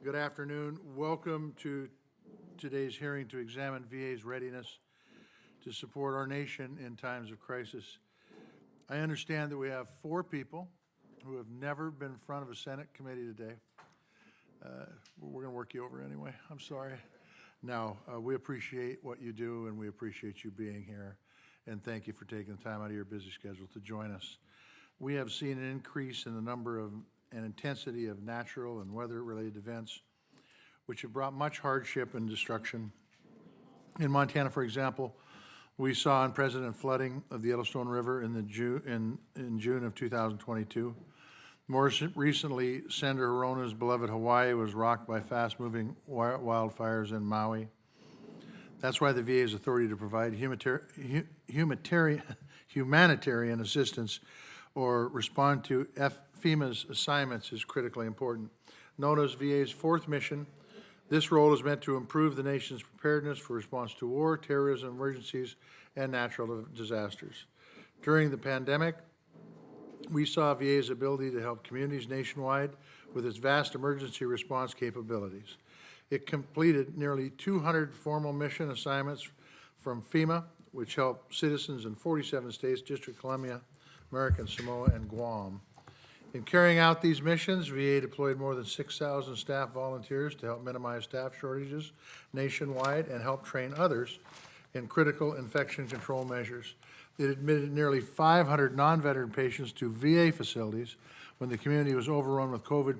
Good afternoon. Welcome to today's hearing to examine VA's readiness to support our nation in times of crisis. I understand that we have 4 people who have never been in front of a Senate committee today. We're going to work you over anyway. I'm sorry. No, we appreciate what you do, and we appreciate you being here. And thank you for taking the time out of your busy schedule to join us. We have seen an increase in the number of and intensity of natural and weather-related events, which have brought much hardship and destruction. In Montana, for example, we saw unprecedented flooding of the Yellowstone River in June of 2022. More recently, Senator Hirona's beloved Hawaii was rocked by fast-moving wildfires in Maui. That's why the VA's authority to provide humanitarian assistance or respond to FEMA's assignments is critically important. Known as VA's 4th mission, this role is meant to improve the nation's preparedness for response to war, terrorism, emergencies, and natural disasters. During the pandemic, we saw VA's ability to help communities nationwide with its vast emergency response capabilities. It completed nearly 200 formal mission assignments from FEMA, which helped citizens in 47 states, District of Columbia, American Samoa, and Guam. In carrying out these missions, VA deployed more than 6,000 staff volunteers to help minimize staff shortages nationwide and help train others in critical infection control measures. It admitted nearly 500 non-veteran patients to VA facilities when the community was overrun with COVID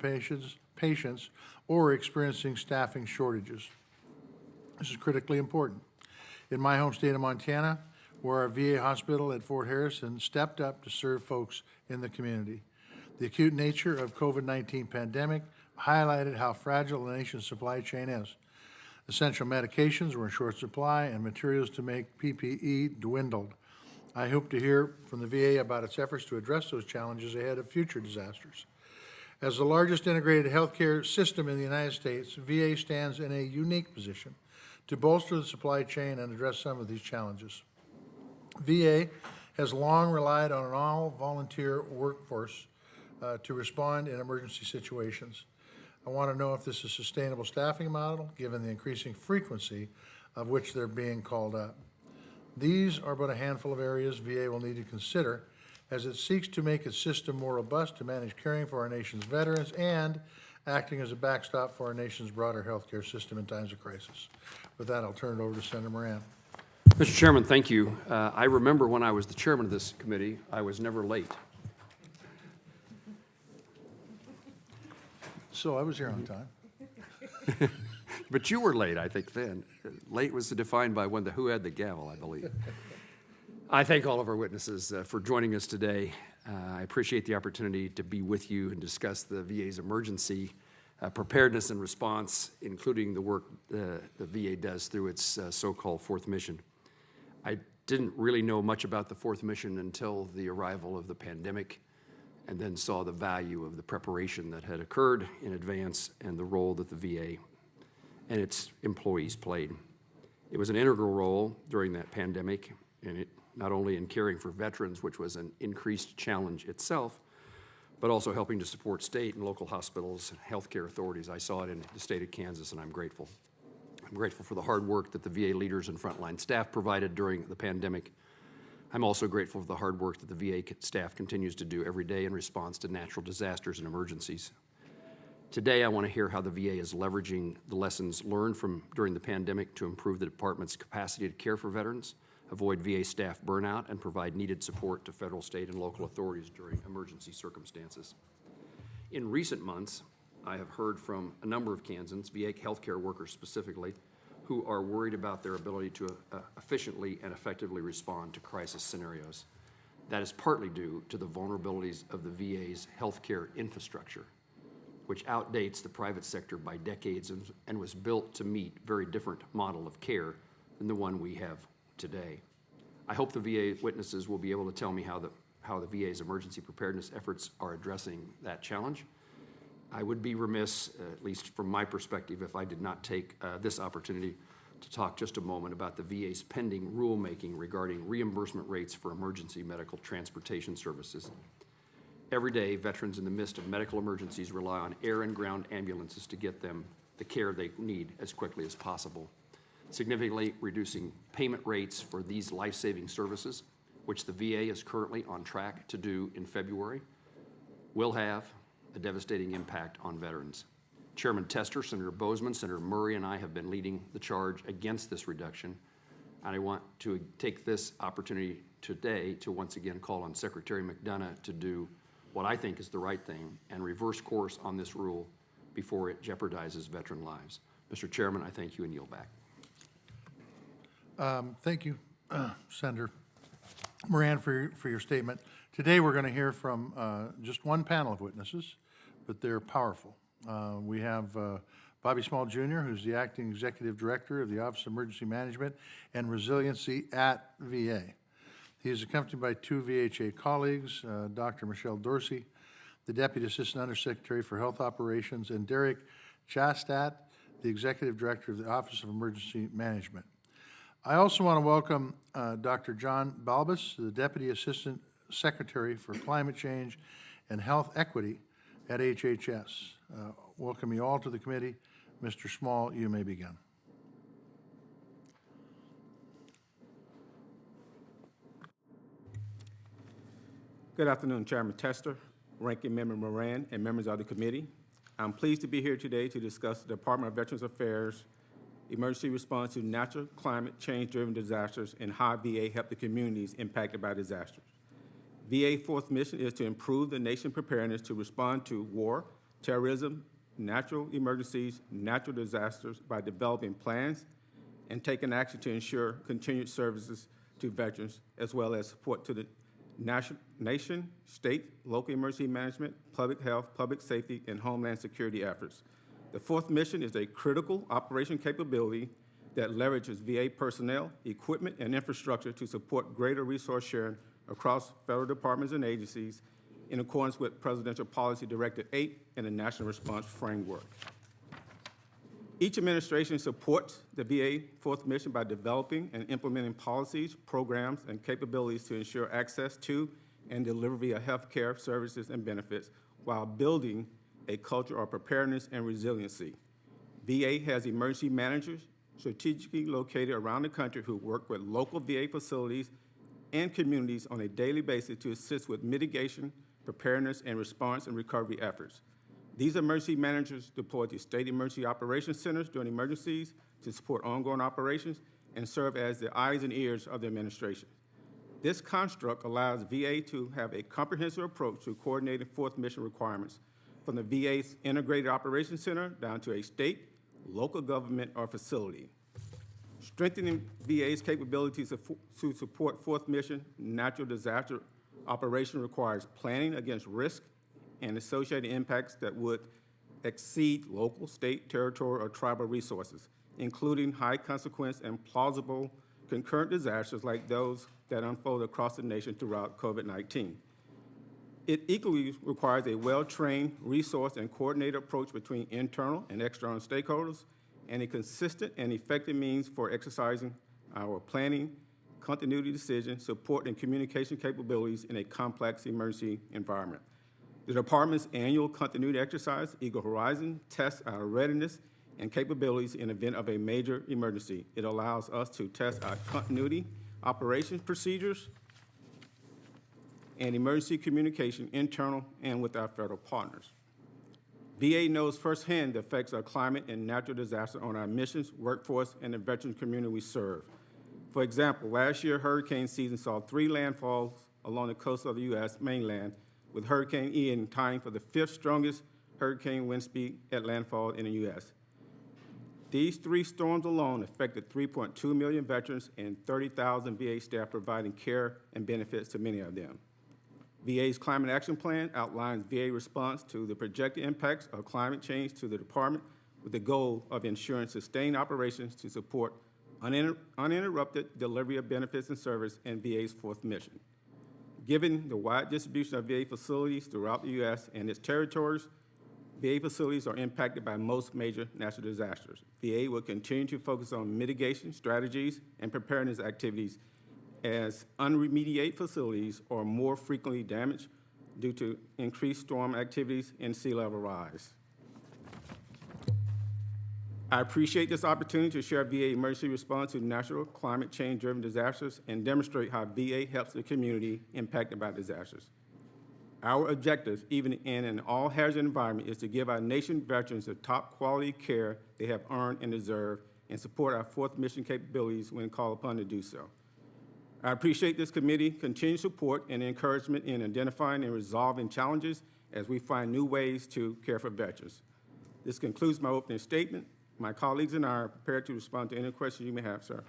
patients or experiencing staffing shortages. This is critically important. In my home state of Montana, where our VA hospital at Fort Harrison stepped up to serve folks in the community. The acute nature of COVID-19 pandemic highlighted how fragile the nation's supply chain is. Essential medications were in short supply and materials to make PPE dwindled. I hope to hear from the VA about its efforts to address those challenges ahead of future disasters. As the largest integrated healthcare system in the United States, VA stands in a unique position to bolster the supply chain and address some of these challenges. VA has long relied on an all-volunteer workforce to respond in emergency situations. I want to know if this is a sustainable staffing model, given the increasing frequency of which they're being called up. These are but a handful of areas VA will need to consider as it seeks to make its system more robust to manage caring for our nation's veterans and acting as a backstop for our nation's broader healthcare system in times of crisis. With that, I'll turn it over to Senator Moran. Mr. Chairman, thank you. I remember when I was the chairman of this committee, I was never late. So I was here on time. But you were late, I think, then. Late was defined by who had the gavel, I believe. I thank all of our witnesses for joining us today. I appreciate the opportunity to be with you and discuss the VA's emergency preparedness and response, including the work the VA does through its so-called 4th mission. I didn't really know much about the 4th mission until the arrival of the pandemic, and then saw the value of the preparation that had occurred in advance and the role that the VA and its employees played. It was an integral role during that pandemic, and it not only in caring for veterans, which was an increased challenge itself, but also helping to support state and local hospitals and healthcare authorities. I saw it in the state of Kansas, and I'm grateful. I'm grateful for the hard work that the VA leaders and frontline staff provided during the pandemic. I'm also grateful for the hard work that the VA staff continues to do every day in response to natural disasters and emergencies. Today, I want to hear how the VA is leveraging the lessons learned from during the pandemic to improve the department's capacity to care for veterans, avoid VA staff burnout, and provide needed support to federal, state, and local authorities during emergency circumstances. In recent months, I have heard from a number of Kansans, VA healthcare workers specifically, who are worried about their ability to efficiently and effectively respond to crisis scenarios. That is partly due to the vulnerabilities of the VA's healthcare infrastructure, which outdates the private sector by decades and was built to meet a very different model of care than the one we have today. I hope the VA witnesses will be able to tell me how the VA's emergency preparedness efforts are addressing that challenge. I would be remiss, at least from my perspective, if I did not take this opportunity to talk just a moment about the VA's pending rulemaking regarding reimbursement rates for emergency medical transportation services. Every day, veterans in the midst of medical emergencies rely on air and ground ambulances to get them the care they need as quickly as possible. Significantly reducing payment rates for these life-saving services, which the VA is currently on track to do in February, will have a devastating impact on veterans. Chairman Tester, Senator Bozeman, Senator Murray, and I have been leading the charge against this reduction, and I want to take this opportunity today to once again call on Secretary McDonough to do what I think is the right thing and reverse course on this rule before it jeopardizes veteran lives. Mr. Chairman, I thank you and yield back. Thank you, Senator Moran, for your statement. Today, we're going to hear from just one panel of witnesses, but they're powerful. We have Bobby Small Jr., who's the Acting Executive Director of the Office of Emergency Management and Resiliency at VA. He is accompanied by two VHA colleagues, Dr. Michelle Dorsey, the Deputy Assistant Undersecretary for Health Operations, and Derek Chastat, the Executive Director of the Office of Emergency Management. I also want to welcome Dr. Jon Balbus, the Deputy Assistant Secretary for Climate Change and Health Equity at HHS. Welcome you all to the committee. Mr. Small, you may begin. Good afternoon, Chairman Tester, Ranking Member Moran, and members of the committee. I'm pleased to be here today to discuss the Department of Veterans Affairs emergency response to natural climate change-driven disasters and how VA helped the communities impacted by disasters. VA's fourth mission is to improve the nation's preparedness to respond to war, terrorism, natural emergencies, natural disasters by developing plans and taking action to ensure continued services to veterans, as well as support to the nation, state, local emergency management, public health, public safety, and homeland security efforts. The fourth mission is a critical operation capability that leverages VA personnel, equipment, and infrastructure to support greater resource sharing across federal departments and agencies in accordance with Presidential Policy Directive 8 and the National Response Framework. Each administration supports the VA fourth mission by developing and implementing policies, programs, and capabilities to ensure access to and delivery of health care services and benefits while building a culture of preparedness and resiliency. VA has emergency managers strategically located around the country who work with local VA facilities and communities on a daily basis to assist with mitigation, preparedness, and response and recovery efforts. These emergency managers deploy to state emergency operations centers during emergencies to support ongoing operations and serve as the eyes and ears of the administration. This construct allows VA to have a comprehensive approach to coordinating fourth mission requirements from the VA's Integrated Operations Center down to a state, local government, or facility. Strengthening VA's capabilities to support fourth mission natural disaster operation requires planning against risk and associated impacts that would exceed local, state, territorial, or tribal resources, including high consequence and plausible concurrent disasters like those that unfold across the nation throughout COVID-19. It equally requires a well-trained, resourced, and coordinated approach between internal and external stakeholders, and a consistent and effective means for exercising our planning, continuity decision, support, and communication capabilities in a complex emergency environment. The Department's annual continuity exercise, Eagle Horizon, tests our readiness and capabilities in event of a major emergency. It allows us to test our continuity, operations procedures, and emergency communication, internal and with our federal partners. VA knows firsthand the effects of climate and natural disaster on our missions, workforce, and the veteran community we serve. For example, last year, hurricane season saw 3 landfalls along the coast of the U.S. mainland, with Hurricane Ian tying for the 5th strongest hurricane wind speed at landfall in the U.S. These 3 storms alone affected 3.2 million veterans and 30,000 VA staff, providing care and benefits to many of them. VA's Climate Action Plan outlines VA response to the projected impacts of climate change to the department with the goal of ensuring sustained operations to support uninterrupted delivery of benefits and service in VA's fourth mission. Given the wide distribution of VA facilities throughout the U.S. and its territories, VA facilities are impacted by most major natural disasters. VA will continue to focus on mitigation strategies and preparedness activities as unremediated facilities are more frequently damaged due to increased storm activities and sea level rise. I appreciate this opportunity to share VA emergency response to natural climate change-driven disasters and demonstrate how VA helps the community impacted by disasters. Our objective, even in an all-hazard environment, is to give our nation veterans the top quality care they have earned and deserve, and support our fourth mission capabilities when called upon to do so. I appreciate this committee's continued support and encouragement in identifying and resolving challenges as we find new ways to care for veterans. This concludes my opening statement. My colleagues and I are prepared to respond to any questions you may have, sir.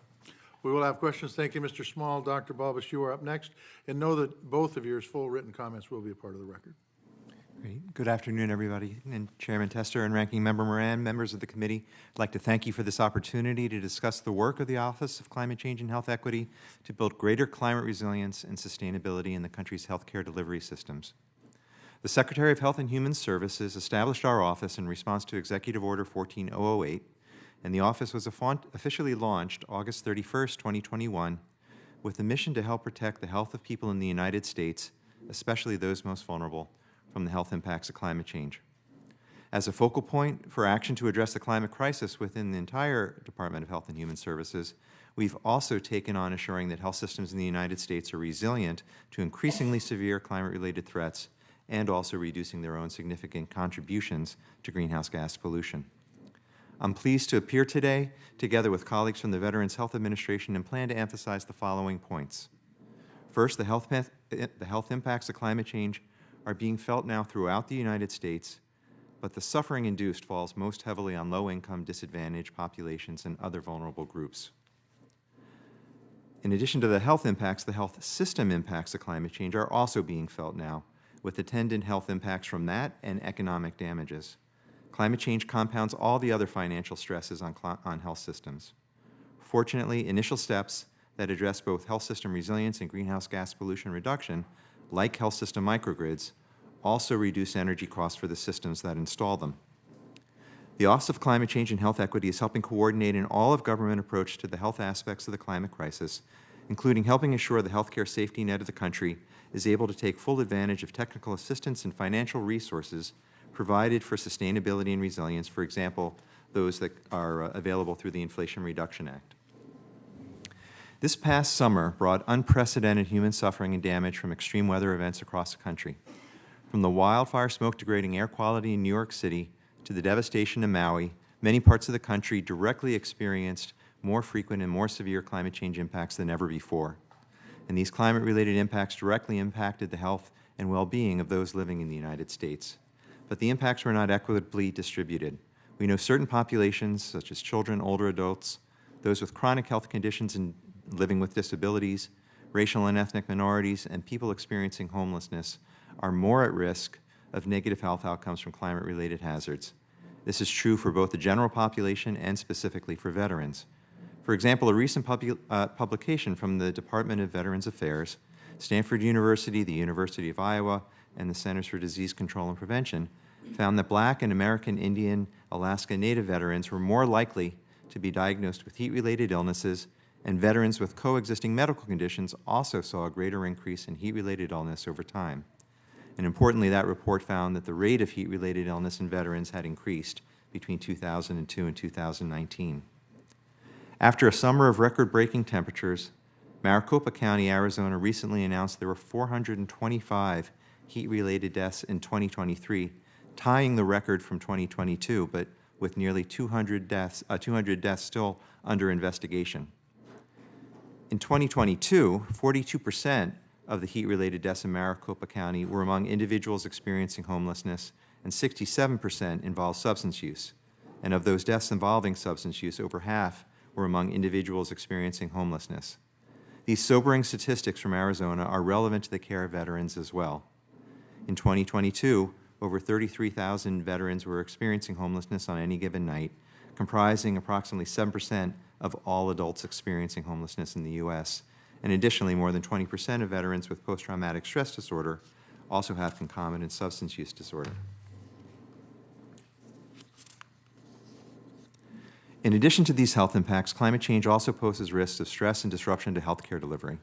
We will have questions. Thank you, Mr. Small. Dr. Balbus, you are up next. And know that both of your full written comments will be a part of the record. Great. Good afternoon, everybody. And Chairman Tester and Ranking Member Moran, members of the committee, I'd like to thank you for this opportunity to discuss the work of the Office of Climate Change and Health Equity to build greater climate resilience and sustainability in the country's healthcare delivery systems. The Secretary of Health and Human Services established our office in response to Executive Order 14008, and the office was officially launched August 31st, 2021, with the mission to help protect the health of people in the United States, especially those most vulnerable, from the health impacts of climate change. As a focal point for action to address the climate crisis within the entire Department of Health and Human Services, we've also taken on assuring that health systems in the United States are resilient to increasingly severe climate-related threats and also reducing their own significant contributions to greenhouse gas pollution. I'm pleased to appear today together with colleagues from the Veterans Health Administration and plan to emphasize the following points. First, the health impacts of climate change are being felt now throughout the United States, but the suffering induced falls most heavily on low-income, disadvantaged populations and other vulnerable groups. In addition to the health impacts, the health system impacts of climate change are also being felt now, with attendant health impacts from that and economic damages. Climate change compounds all the other financial stresses on health systems. Fortunately, initial steps that address both health system resilience and greenhouse gas pollution reduction, like health system microgrids, also reduce energy costs for the systems that install them. The Office of Climate Change and Health Equity is helping coordinate an all-of-government approach to the health aspects of the climate crisis, including helping ensure the healthcare safety net of the country is able to take full advantage of technical assistance and financial resources provided for sustainability and resilience, for example, those that are available through the Inflation Reduction Act. This past summer brought unprecedented human suffering and damage from extreme weather events across the country. From the wildfire smoke degrading air quality in New York City to the devastation in Maui, many parts of the country directly experienced more frequent and more severe climate change impacts than ever before. And these climate-related impacts directly impacted the health and well-being of those living in the United States. But the impacts were not equitably distributed. We know certain populations, such as children, older adults, those with chronic health conditions and living with disabilities, racial and ethnic minorities, and people experiencing homelessness are more at risk of negative health outcomes from climate-related hazards. This is true for both the general population and specifically for veterans. For example, a recent publication from the Department of Veterans Affairs, Stanford University, the University of Iowa, and the Centers for Disease Control and Prevention found that Black and American Indian Alaska Native veterans were more likely to be diagnosed with heat-related illnesses, and veterans with coexisting medical conditions also saw a greater increase in heat-related illness over time. And importantly, that report found that the rate of heat-related illness in veterans had increased between 2002 and 2019. After a summer of record-breaking temperatures, Maricopa County, Arizona recently announced there were 425 heat-related deaths in 2023, tying the record from 2022, but with nearly 200 deaths still under investigation. In 2022, 42% of the heat-related deaths in Maricopa County were among individuals experiencing homelessness, and 67% involved substance use. And of those deaths involving substance use, over half were among individuals experiencing homelessness. These sobering statistics from Arizona are relevant to the care of veterans as well. In 2022, over 33,000 veterans were experiencing homelessness on any given night, comprising approximately 7% of all adults experiencing homelessness in the U.S. And additionally, more than 20% of veterans with post-traumatic stress disorder also have concomitant substance use disorder. In addition to these health impacts, climate change also poses risks of stress and disruption to healthcare delivery.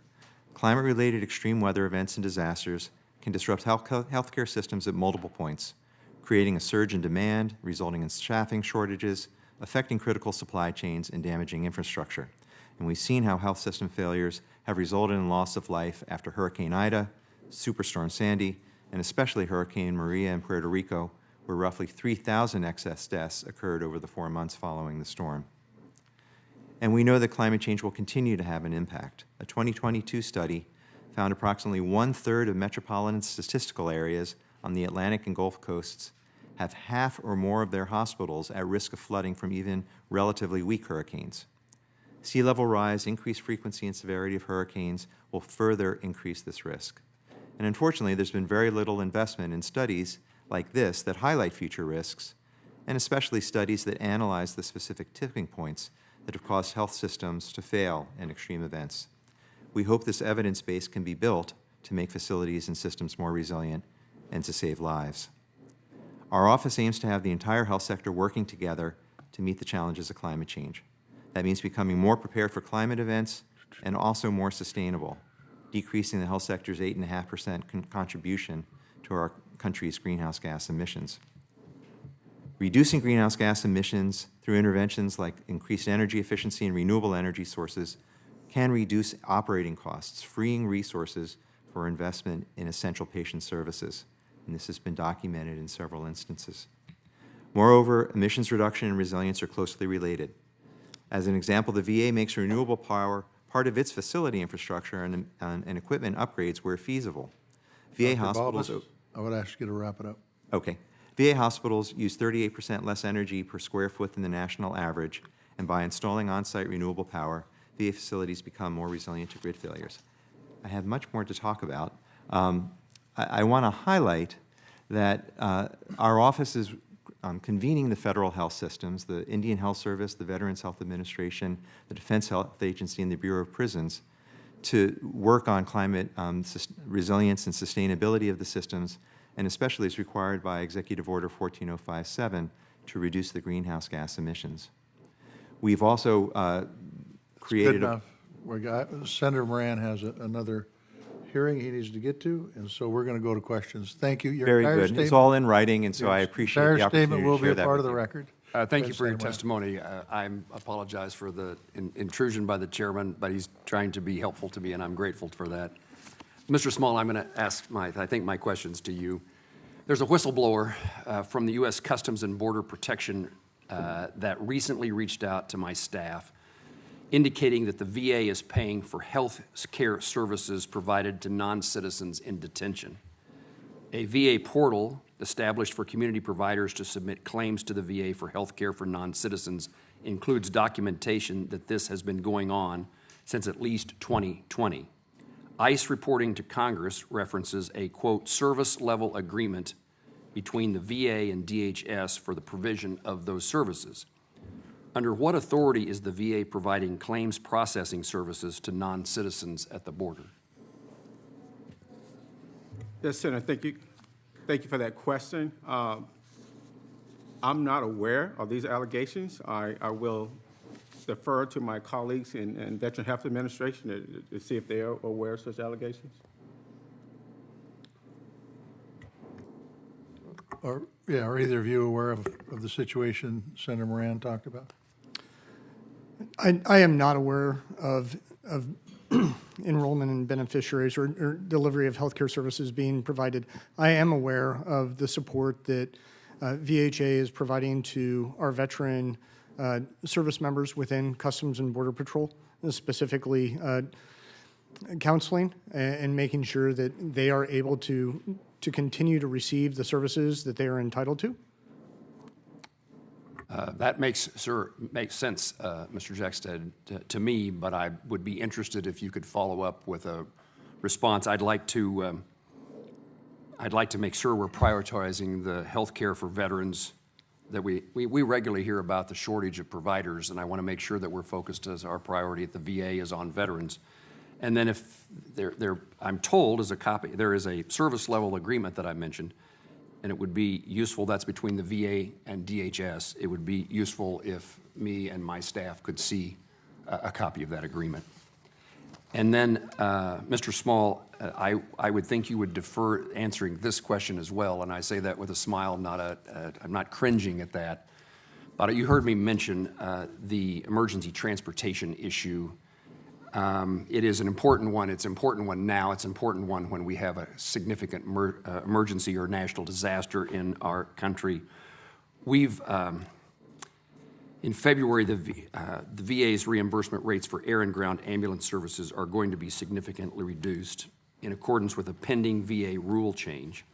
Climate-related extreme weather events and disasters can disrupt healthcare systems at multiple points, creating a surge in demand, resulting in staffing shortages, affecting critical supply chains and damaging infrastructure. And we've seen how health system failures have resulted in loss of life after Hurricane Ida, Superstorm Sandy, and especially Hurricane Maria in Puerto Rico, where roughly 3,000 excess deaths occurred over the 4 months following the storm. And we know that climate change will continue to have an impact. A 2022 study found approximately 1/3 of metropolitan statistical areas on the Atlantic and Gulf coasts have half or more of their hospitals at risk of flooding from even relatively weak hurricanes. Sea level rise, increased frequency and severity of hurricanes will further increase this risk. And unfortunately, there's been very little investment in studies like this that highlight future risks, and especially studies that analyze the specific tipping points that have caused health systems to fail in extreme events. We hope this evidence base can be built to make facilities and systems more resilient and to save lives. Our office aims to have the entire health sector working together to meet the challenges of climate change. That means becoming more prepared for climate events and also more sustainable, decreasing the health sector's 8.5% contribution to our country's greenhouse gas emissions. Reducing greenhouse gas emissions through interventions like increased energy efficiency and renewable energy sources can reduce operating costs, freeing resources for investment in essential patient services. And this has been documented in several instances. Moreover, emissions reduction and resilience are closely related. As an example, the VA makes renewable power part of its facility infrastructure and equipment upgrades where feasible. VA Dr. hospitals... Baldwin, I would ask you to wrap it up. Okay. VA hospitals use 38% less energy per square foot than the national average, and by installing on-site renewable power, VA facilities become more resilient to grid failures. I have much more to talk about. I want to highlight that our office is convening the federal health systems, the Indian Health Service, the Veterans Health Administration, the Defense Health Agency, and the Bureau of Prisons to work on climate resilience and sustainability of the systems, and especially as required by Executive Order 14057 to reduce the greenhouse gas emissions. We've also created Good enough. Senator Moran has another hearing he needs to get to, and so we're going to go to questions. Thank you. Your very entire good. statement- It's all in writing, and so I appreciate the Entire opportunity statement to will be share a that part with of the you. record. Thank you for your Senator Moran. testimony. I apologize for the intrusion by the chairman, but he's trying to be helpful to me, and I'm grateful for that. Mr. Small, I'm going to ask my questions to you. There's a whistleblower from the U.S. Customs and Border Protection that recently reached out to my staff indicating that the VA is paying for health care services provided to non-citizens in detention. A VA portal established for community providers to submit claims to the VA for health care for non-citizens includes documentation that this has been going on since at least 2020. ICE reporting to Congress references a, quote, service-level agreement between the VA and DHS for the provision of those services. Under what authority is the VA providing claims processing services to non-citizens at the border? Yes, Senator, thank you. Thank you for that question. I'm not aware of these allegations. I will defer to my colleagues in Veteran Health Administration to see if they are aware of such allegations. Are either of you aware of the situation Senator Moran talked about? I am not aware of enrollment in beneficiaries or delivery of healthcare services being provided. I am aware of the support that VHA is providing to our veteran service members within Customs and Border Patrol, specifically counseling and making sure that they are able to continue to receive the services that they are entitled to. That makes sense, Mr. Jackstead, to me, but I would be interested if you could follow up with a response. I'd like to make sure we're prioritizing the health care for veterans that we regularly hear about the shortage of providers, and I want to make sure that we're focused as our priority at the VA is on veterans. And then if I'm told as a copy, there is a service level agreement that I mentioned, and it would be useful, that's between the VA and DHS. It would be useful if me and my staff could see a copy of that agreement. And then, Mr. Small, I would think you would defer answering this question as well, and I say that with a smile, I'm not cringing at that. But you heard me mention the emergency transportation issue. It is an important one. It's an important one now. It's an important one when we have a significant emergency or national disaster in our country. We've, in February, the VA's reimbursement rates for air and ground ambulance services are going to be significantly reduced in accordance with a pending VA rule change.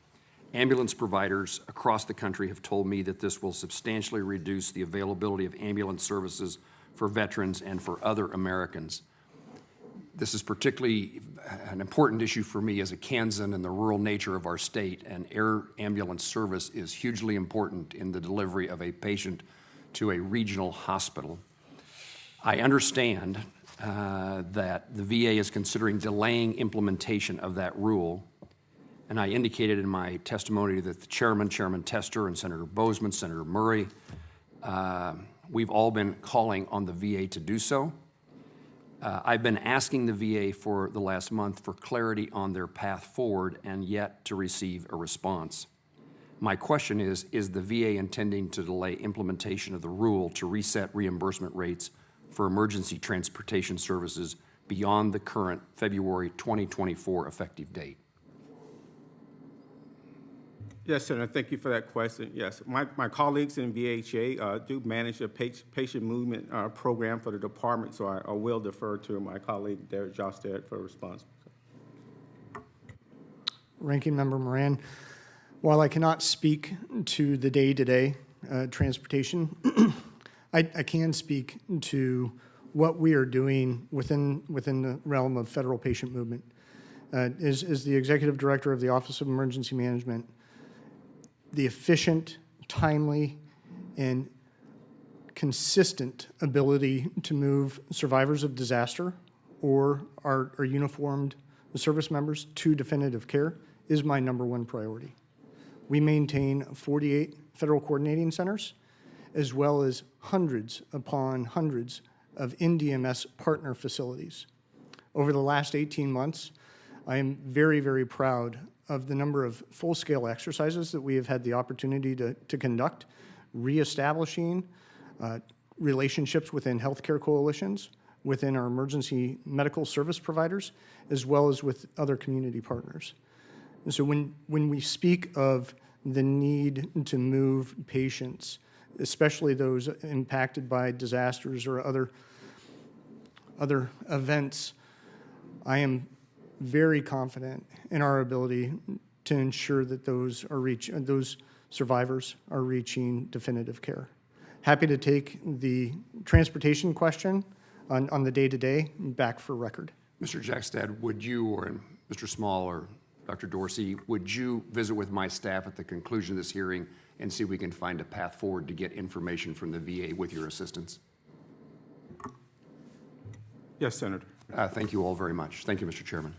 Ambulance providers across the country have told me that this will substantially reduce the availability of ambulance services for veterans and for other Americans. This is particularly an important issue for me as a Kansan and the rural nature of our state, and air ambulance service is hugely important in the delivery of a patient to a regional hospital. I understand that the VA is considering delaying implementation of that rule, and I indicated in my testimony that the Chairman Tester, and Senator Bozeman, Senator Murray, we've all been calling on the VA to do so. I've been asking the VA for the last month for clarity on their path forward and yet to receive a response. My question is the VA intending to delay implementation of the rule to reset reimbursement rates for emergency transportation services beyond the current February 2024 effective date? Yes, Senator, thank you for that question. Yes, my colleagues in VHA do manage a patient movement program for the department, so I will defer to my colleague, Derek Jostad, for a response. Ranking Member Moran, while I cannot speak to the day-to-day transportation, I can speak to what we are doing within the realm of federal patient movement. As the Executive Director of the Office of Emergency Management, the efficient, timely, and consistent ability to move survivors of disaster or our uniformed service members to definitive care is my #1 priority. We maintain 48 federal coordinating centers, as well as hundreds upon hundreds of NDMS partner facilities. Over the last 18 months, I am very, very proud of the number of full-scale exercises that we have had the opportunity to conduct, reestablishing relationships within healthcare coalitions, within our emergency medical service providers, as well as with other community partners. And so when we speak of the need to move patients, especially those impacted by disasters or other events, I am very confident in our ability to ensure that those survivors are reaching definitive care. Happy to take the transportation question on the day-to-day back for record. Mr. Jackstad, would you, or Mr. Small or Dr. Dorsey, would you visit with my staff at the conclusion of this hearing and see if we can find a path forward to get information from the VA with your assistance? Yes, Senator. Thank you all very much. Thank you, Mr. Chairman.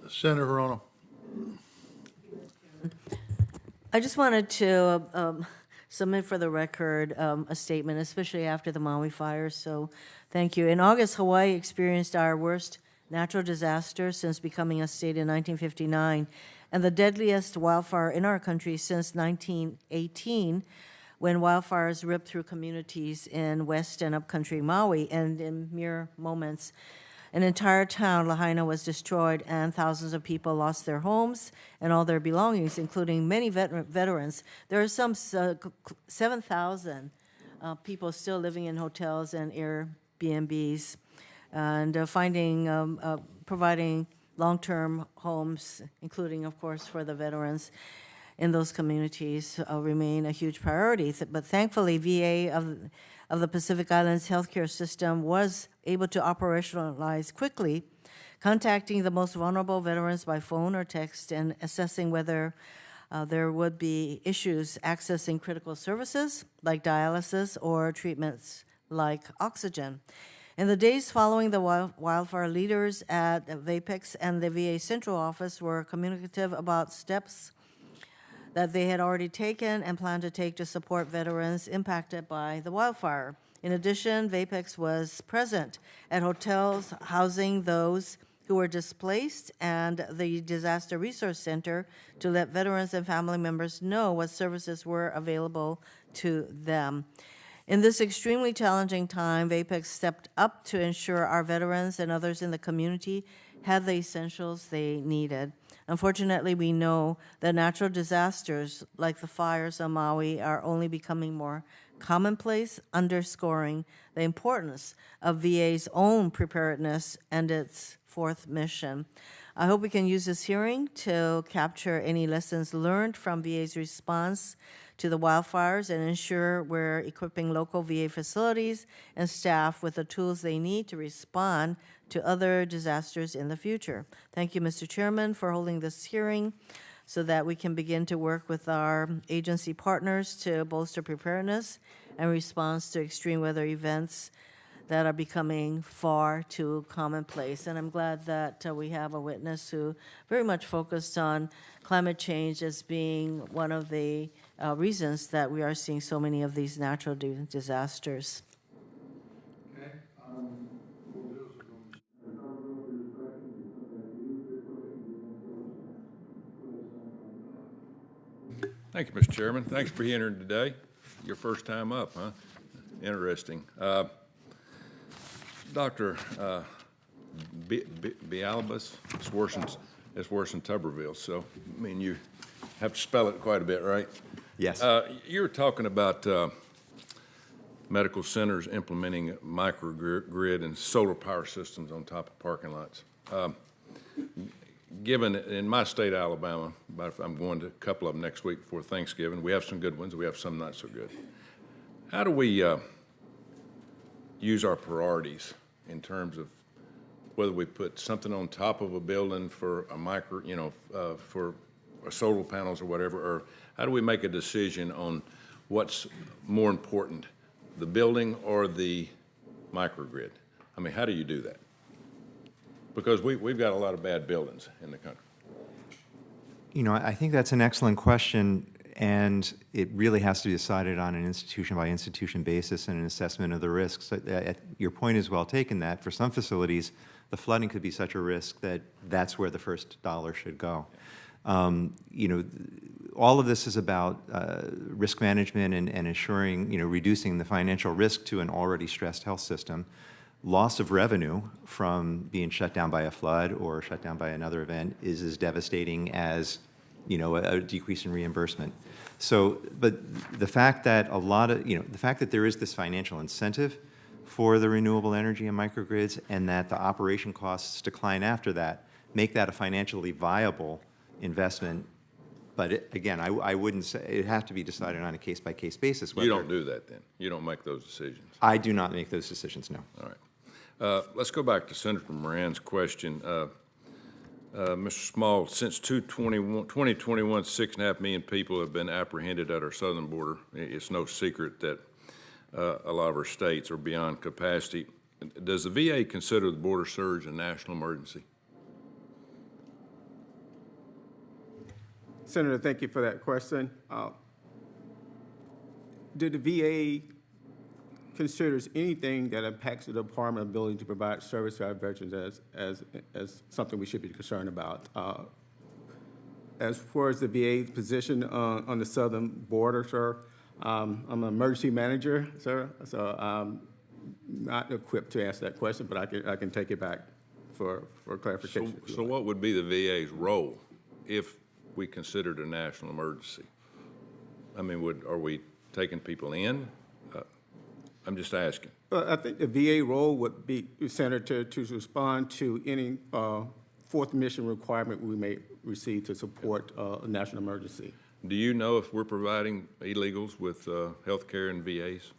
Senator Hirono. I just wanted to submit for the record a statement, especially after the Maui fires, so thank you. In August, Hawaii experienced our worst natural disaster since becoming a state in 1959, and the deadliest wildfire in our country since 1918, when wildfires ripped through communities in west and upcountry Maui, and in mere moments, an entire town, Lahaina, was destroyed, and thousands of people lost their homes and all their belongings, including many veterans. There are some 7,000 people still living in hotels and Airbnbs, and providing long-term homes, including, of course, for the veterans in those communities, remain a huge priority. But thankfully, VA of the Pacific Islands healthcare system was able to operationalize quickly, contacting the most vulnerable veterans by phone or text and assessing whether there would be issues accessing critical services like dialysis or treatments like oxygen. In the days following the wildfire, leaders at VAPEX and the VA Central Office were communicative about steps that they had already taken and planned to take to support veterans impacted by the wildfire. In addition, VAPEX was present at hotels housing those who were displaced and the Disaster Resource Center to let veterans and family members know what services were available to them. In this extremely challenging time, VAPEX stepped up to ensure our veterans and others in the community had the essentials they needed. Unfortunately, we know that natural disasters like the fires on Maui are only becoming more commonplace, underscoring the importance of VA's own preparedness and its fourth mission. I hope we can use this hearing to capture any lessons learned from VA's response to the wildfires and ensure we're equipping local VA facilities and staff with the tools they need to respond to other disasters in the future. Thank you, Mr. Chairman, for holding this hearing so that we can begin to work with our agency partners to bolster preparedness and response to extreme weather events that are becoming far too commonplace. And I'm glad that we have a witness who very much focused on climate change as being one of the reasons that we are seeing so many of these natural disasters. Thank you, Mr. Chairman. Thanks for being here today. Your first time up, huh? Interesting. Dr. Bialbas, it's worse than Tuberville, so, I mean, you have to spell it quite a bit, right? Yes. You were talking about medical centers implementing microgrid and solar power systems on top of parking lots. Given in my state, Alabama, but I'm going to a couple of them next week before Thanksgiving. We have some good ones. We have some not so good. How do we use our priorities in terms of whether we put something on top of a building for a for solar panels or whatever, or how do we make a decision on what's more important, the building or the microgrid? I mean, how do you do that? Because we've got a lot of bad buildings in the country. You know, I think that's an excellent question, and it really has to be decided on an institution-by-institution basis and an assessment of the risks. Your point is well taken that for some facilities, the flooding could be such a risk that that's where the first dollar should go. You know, all of this is about risk management and ensuring, you know, reducing the financial risk to an already stressed health system. Loss of revenue from being shut down by a flood or shut down by another event is as devastating as, you know, a decrease in reimbursement. So, but the fact that the fact that there is this financial incentive for the renewable energy and microgrids, and that the operation costs decline after that, make that a financially viable investment. But again, I wouldn't say it has to be decided on a case-by-case basis. You don't do that then? You don't make those decisions? I do not make those decisions, no. All right. Let's go back to Senator Moran's question. Mr. Small, since 2021, 6.5 million people have been apprehended at our southern border. It's no secret that a lot of our states are beyond capacity. Does the VA consider the border surge a national emergency? Senator, thank you for that question. Did the VA considers anything that impacts the department's ability to provide service to our veterans as something we should be concerned about? As far as the VA's position on the southern border, sir, I'm an emergency manager, sir, so I'm not equipped to answer that question, but I can take it back for clarification. So what would be the VA's role if we considered a national emergency? I mean, are we taking people in? I'm just asking. I think the VA role would be, Senator, to respond to any fourth mission requirement we may receive to support a national emergency. Do you know if we're providing illegals with health care and VAs?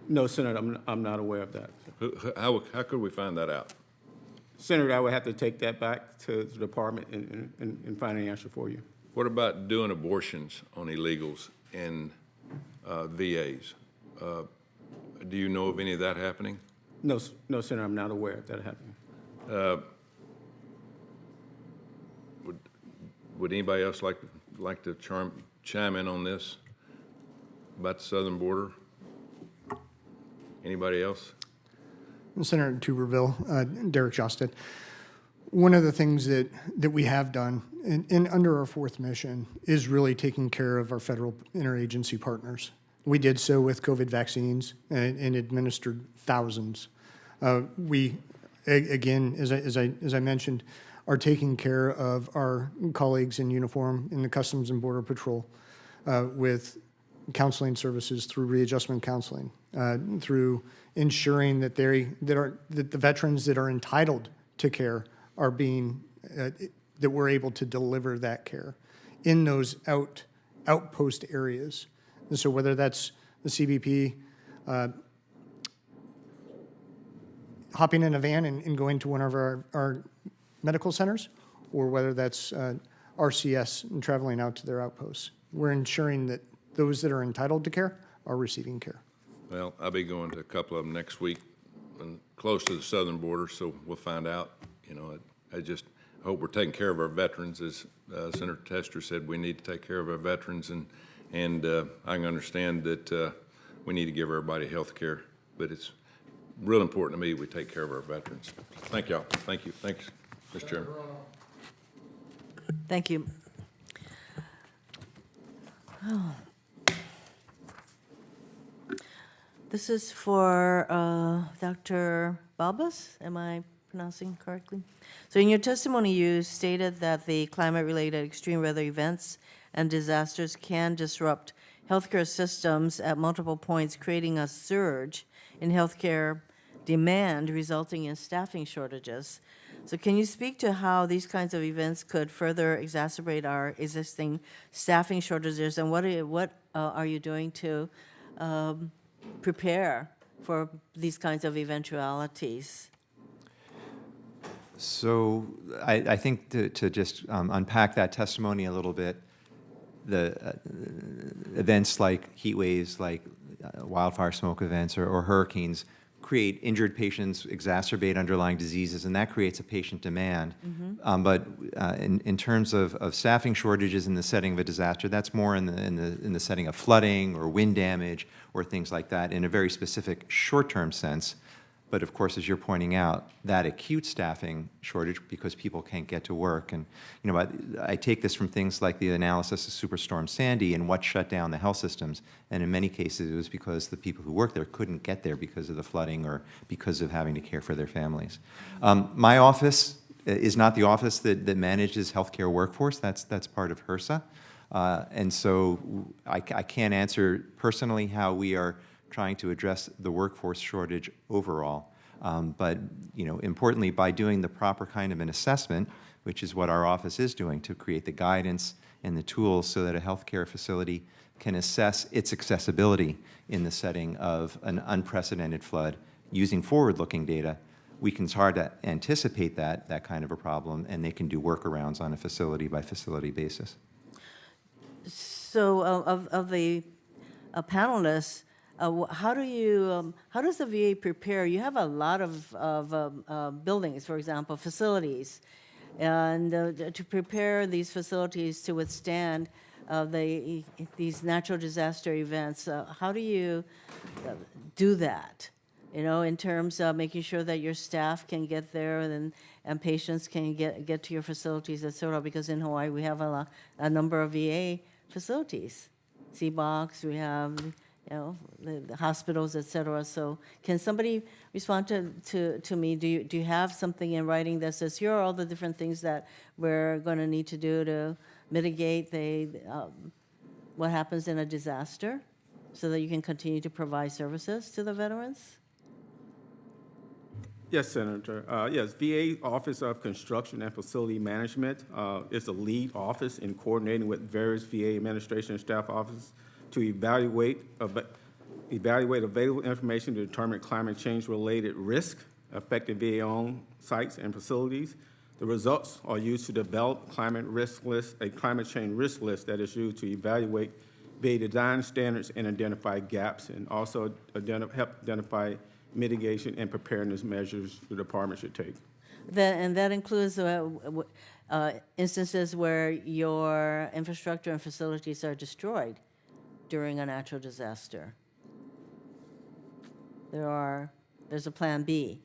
No, Senator, I'm not aware of that. How could we find that out? Senator, I would have to take that back to the department and find an answer for you. What about doing abortions on illegals in VAs? Do you know of any of that happening? No, Senator, I'm not aware of that happening. Would anybody else like to chime in on this about the southern border? Anybody else? Senator Tuberville, Derek Justin. One of the things that we have done under our fourth mission is really taking care of our federal interagency partners. We did so with COVID vaccines and administered thousands. We, again, as I mentioned, are taking care of our colleagues in uniform in the Customs and Border Patrol with counseling services through readjustment counseling, through ensuring that that the veterans that are entitled to care are being that we're able to deliver that care in those outpost areas. And so whether that's the CBP hopping in a van and going to one of our medical centers, or whether that's RCS and traveling out to their outposts, we're ensuring that those that are entitled to care are receiving care. Well, I'll be going to a couple of them next week and close to the southern border, so we'll find out. You know, I just hope we're taking care of our veterans. As Senator Tester said, we need to take care of our veterans, and I can understand that we need to give everybody health care, but it's real important to me we take care of our veterans. Thank y'all. Thank you. Thanks, Mr. Chairman. Thank you. This is for Dr. Balbus. Am I pronouncing correctly? So in your testimony, you stated that the climate-related extreme weather events and disasters can disrupt healthcare systems at multiple points, creating a surge in healthcare demand, resulting in staffing shortages. So can you speak to how these kinds of events could further exacerbate our existing staffing shortages, and what are you doing to prepare for these kinds of eventualities? So I think to just unpack that testimony a little bit, the events like heat waves, like wildfire smoke events or hurricanes create injured patients, exacerbate underlying diseases, and that creates a patient demand. Mm-hmm. But in terms of staffing shortages in the setting of a disaster, that's more in the setting of flooding or wind damage or things like that in a very specific short-term sense. But of course, as you're pointing out, that acute staffing shortage because people can't get to work. And you know, I take this from things like the analysis of Superstorm Sandy and what shut down the health systems. And in many cases, it was because the people who worked there couldn't get there because of the flooding or because of having to care for their families. My office is not the office that manages healthcare workforce. That's part of HRSA. And so I can't answer personally how we are trying to address the workforce shortage overall. But you know, importantly, by doing the proper kind of an assessment, which is what our office is doing to create the guidance and the tools so that a healthcare facility can assess its accessibility in the setting of an unprecedented flood using forward-looking data, we can start to anticipate that kind of a problem, and they can do workarounds on a facility-by-facility basis. So of the panelists, how does the VA prepare? You have a lot of buildings, for example, facilities, and to prepare these facilities to withstand these natural disaster events. How do you do that? You know, in terms of making sure that your staff can get there and patients can get to your facilities, et cetera, because in Hawaii we have a number of VA facilities. CBOX, we have, you know, the hospitals, et cetera. So can somebody respond to me? Do you have something in writing that says, here are all the different things that we're going to need to do to mitigate what happens in a disaster so that you can continue to provide services to the veterans? Yes, Senator. Yes, VA Office of Construction and Facility Management is the lead office in coordinating with various VA administration and staff offices to evaluate available information to determine climate change-related risk affecting VA-owned sites and facilities. The results are used to develop a climate change risk list that is used to evaluate VA design standards and identify gaps, and also help identify mitigation and preparedness measures the department should take. And that includes instances where your infrastructure and facilities are destroyed during a natural disaster. There's a plan B.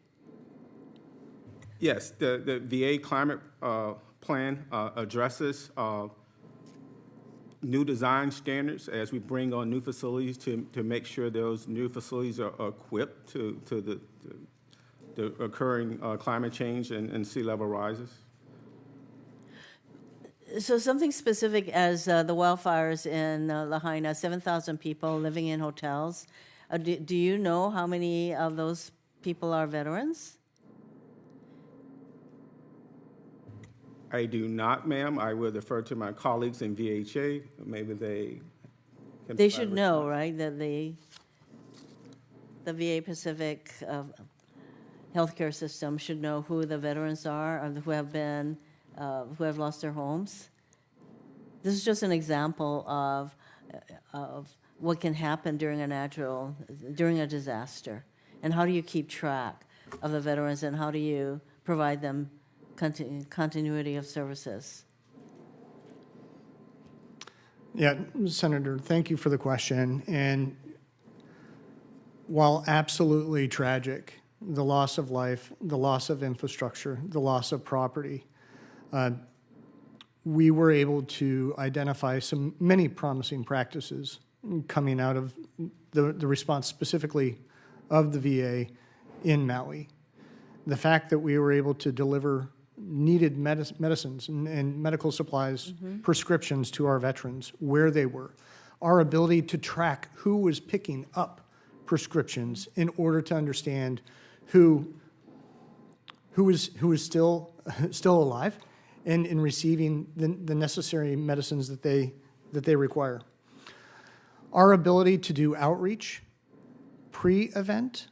Yes, the VA climate plan addresses new design standards as we bring on new facilities to make sure those new facilities are equipped to the occurring climate change and sea level rises. So something specific as the wildfires in Lahaina, 7,000 people living in hotels. Do you know how many of those people are veterans? I do not, ma'am. I will defer to my colleagues in VHA. Maybe they can They provide should a know, response. right, that the VA Pacific healthcare system should know who the veterans are who have lost their homes. This is just an example of what can happen during a disaster. And how do you keep track of the veterans, and how do you provide them continuity of services? Yeah, Senator, thank you for the question. And while absolutely tragic, the loss of life, the loss of infrastructure, the loss of property, we were able to identify many promising practices coming out of the response specifically of the VA in Maui. The fact that we were able to deliver needed medicines and medical supplies, prescriptions to our veterans where they were, our ability to track who was picking up prescriptions in order to understand who was still alive and in receiving the necessary medicines that they require. Our ability to do outreach pre-event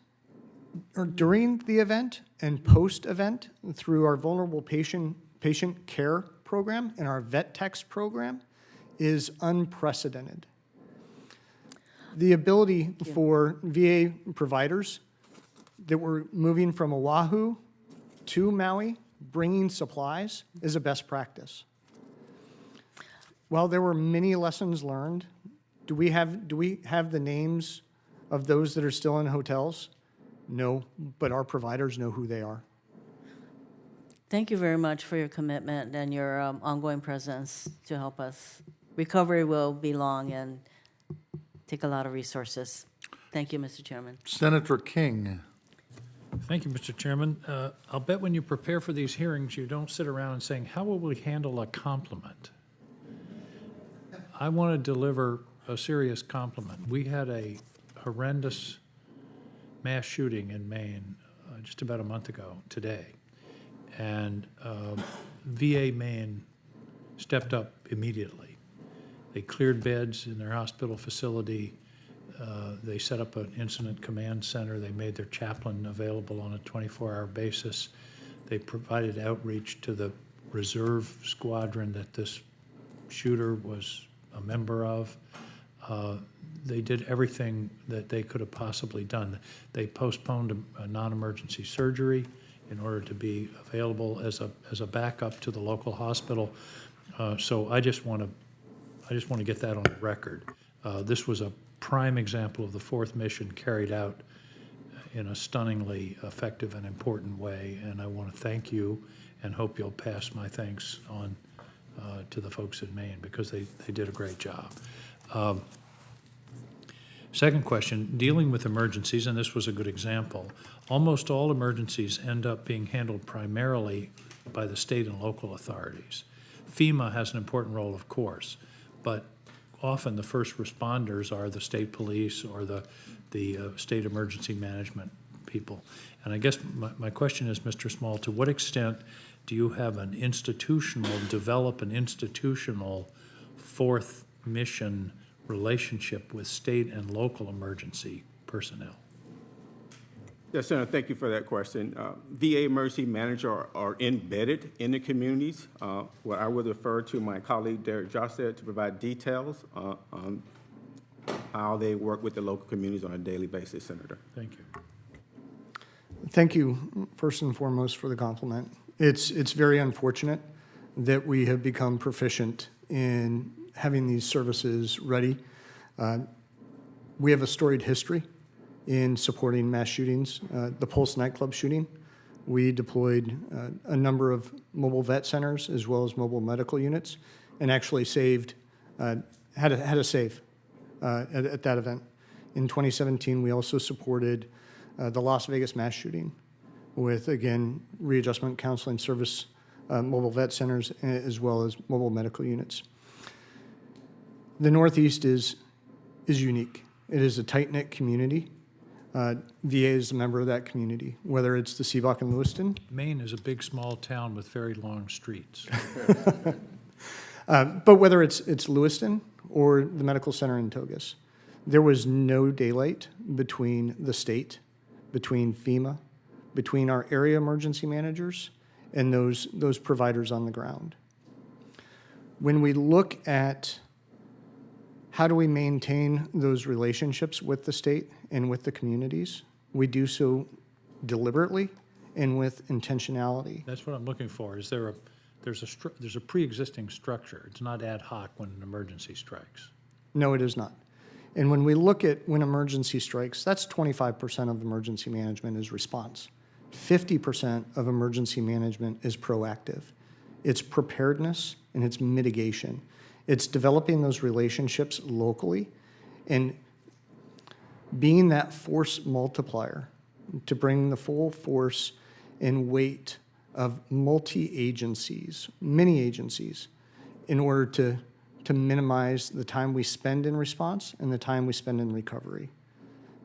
or during the event and post-event through our vulnerable patient care program and our vet text program is unprecedented. The ability for VA providers that were moving from Oahu to Maui, bringing supplies, is a best practice. While there were many lessons learned, do we have the names of those that are still in hotels? No, but our providers know who they are. Thank you very much for your commitment and your ongoing presence to help us. Recovery will be long and take a lot of resources. Thank you, Mr. Chairman. Senator King. Thank you, Mr. Chairman. I'll bet when you prepare for these hearings, you don't sit around and saying, how will we handle a compliment? I want to deliver a serious compliment. We had a horrendous mass shooting in Maine just about a month ago today. And VA Maine stepped up immediately. They cleared beds in their hospital facility. They set up an incident command center. They made their chaplain available on a 24-hour basis. They provided outreach to the reserve squadron that this shooter was a member of. They did everything that they could have possibly done. They postponed a non-emergency surgery in order to be available as a backup to the local hospital. So I just want to get that on the record. This was a prime example of the fourth mission carried out in a stunningly effective and important way, and I want to thank you and hope you'll pass my thanks on to the folks in Maine, because they did a great job. Second question, dealing with emergencies, and this was a good example. Almost all emergencies end up being handled primarily by the state and local authorities. FEMA has an important role, of course, but often the first responders are the state police or the state emergency management people. And I guess my question is, Mr. Small, to what extent do you have develop an institutional fourth mission relationship with state and local emergency personnel? Yes, Senator, thank you for that question. VA emergency managers are embedded in the communities, where I would refer to my colleague Derek Josset to provide details on how they work with the local communities on a daily basis, Senator. Thank you. Thank you, first and foremost, for the compliment. It's very unfortunate that we have become proficient in having these services ready. We have a storied history in supporting mass shootings. The Pulse nightclub shooting, we deployed a number of mobile vet centers as well as mobile medical units, and actually saved had a save at that event. In 2017, we also supported the Las Vegas mass shooting with, again, readjustment counseling service, mobile vet centers, as well as mobile medical units. The Northeast is unique. It is a tight-knit community. VA is a member of that community, whether it's the Seabuck and Lewiston. Maine is a big, small town with very long streets. But whether it's Lewiston or the medical center in Togus, there was no daylight between the state, between FEMA, between our area emergency managers, and those providers on the ground. When we look at how do we maintain those relationships with the state and with the communities, we do so deliberately and with intentionality. That's what I'm looking for. Is there there's a pre-existing structure. It's not ad hoc when an emergency strikes. No, it is not. And when we look at when emergency strikes, that's 25% of emergency management is response. 50% of emergency management is proactive. It's preparedness and it's mitigation. It's developing those relationships locally and being that force multiplier to bring the full force and weight of multi-agencies, many agencies, in order to minimize the time we spend in response and the time we spend in recovery.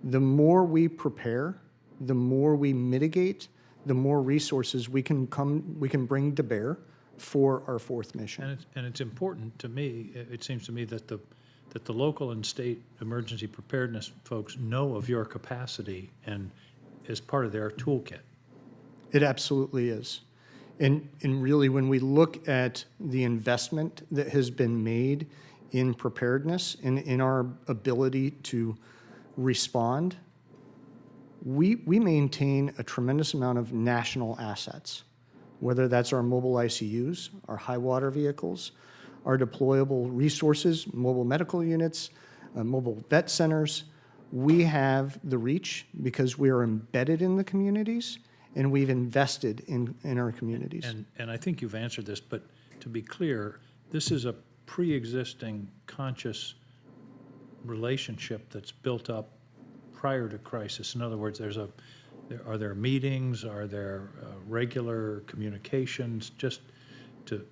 The more we prepare, the more we mitigate, the more resources we can bring to bear for our fourth mission. And it's important to me, it seems to me, that the local and state emergency preparedness folks know of your capacity and as part of their toolkit. It absolutely is. And really, when we look at the investment that has been made in preparedness and in our ability to respond, we maintain a tremendous amount of national assets, whether that's our mobile ICUs, our high water vehicles, our deployable resources, mobile medical units, mobile vet centers. We have the reach because we are embedded in the communities and we've invested in our communities. And I think you've answered this, but to be clear, this is a pre-existing conscious relationship that's built up prior to crisis. In other words, are there meetings, are there regular communications just to